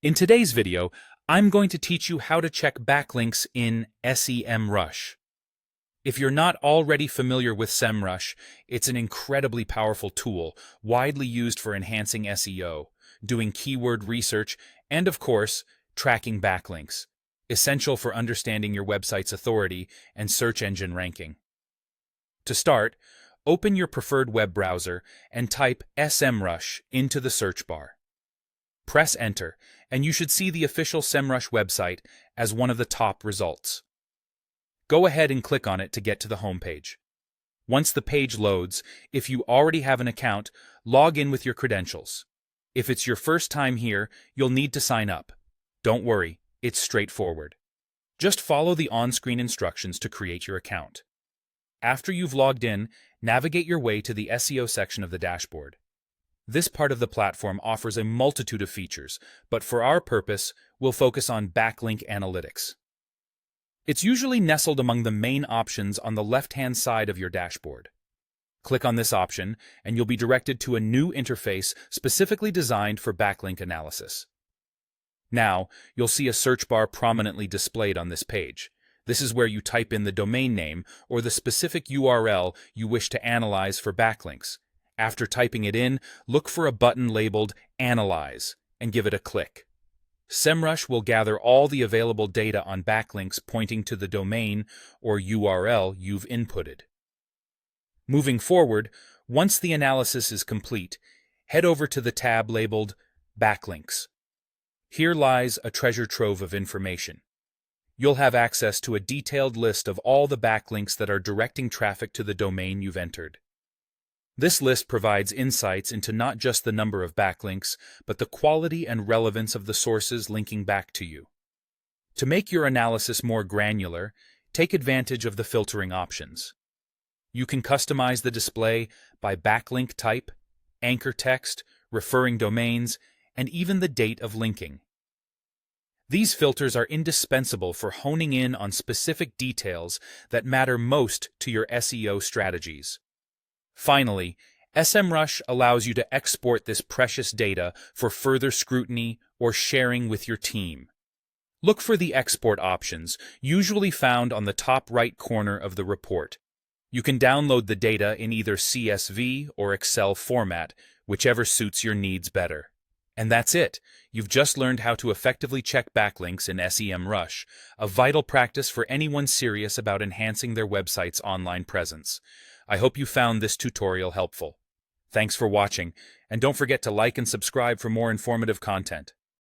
In today's video, I'm going to teach you how to check backlinks in Semrush. If you're not already familiar with Semrush, it's an incredibly powerful tool, widely used for enhancing SEO, doing keyword research, and of course, tracking backlinks, essential for understanding your website's authority and search engine ranking. To start, open your preferred web browser and type Semrush into the search bar. Press Enter, and you should see the official Semrush website as one of the top results. Go ahead and click on it to get to the home page. Once the page loads, if you already have an account, log in with your credentials. If it's your first time here, you'll need to sign up. Don't worry, it's straightforward. Just follow the on-screen instructions to create your account. After you've logged in, navigate your way to the SEO section of the dashboard. This part of the platform offers a multitude of features, but for our purpose, we'll focus on backlink analytics. It's usually nestled among the main options on the left-hand side of your dashboard. Click on this option, and you'll be directed to a new interface specifically designed for backlink analysis. Now, you'll see a search bar prominently displayed on this page. This is where you type in the domain name or the specific URL you wish to analyze for backlinks. After typing it in, look for a button labeled Analyze and give it a click. Semrush will gather all the available data on backlinks pointing to the domain or URL you've inputted. Moving forward, once the analysis is complete, head over to the tab labeled Backlinks. Here lies a treasure trove of information. You'll have access to a detailed list of all the backlinks that are directing traffic to the domain you've entered. This list provides insights into not just the number of backlinks, but the quality and relevance of the sources linking back to you. To make your analysis more granular, take advantage of the filtering options. You can customize the display by backlink type, anchor text, referring domains, and even the date of linking. These filters are indispensable for honing in on specific details that matter most to your SEO strategies. Finally, Semrush allows you to export this precious data for further scrutiny or sharing with your team. Look for the export options, usually found on the top right corner of the report. You can download the data in either CSV or Excel format, whichever suits your needs better. And that's it. You've just learned how to effectively check backlinks in Semrush, a vital practice for anyone serious about enhancing their website's online presence. I hope you found this tutorial helpful. Thanks for watching, and don't forget to like and subscribe for more informative content.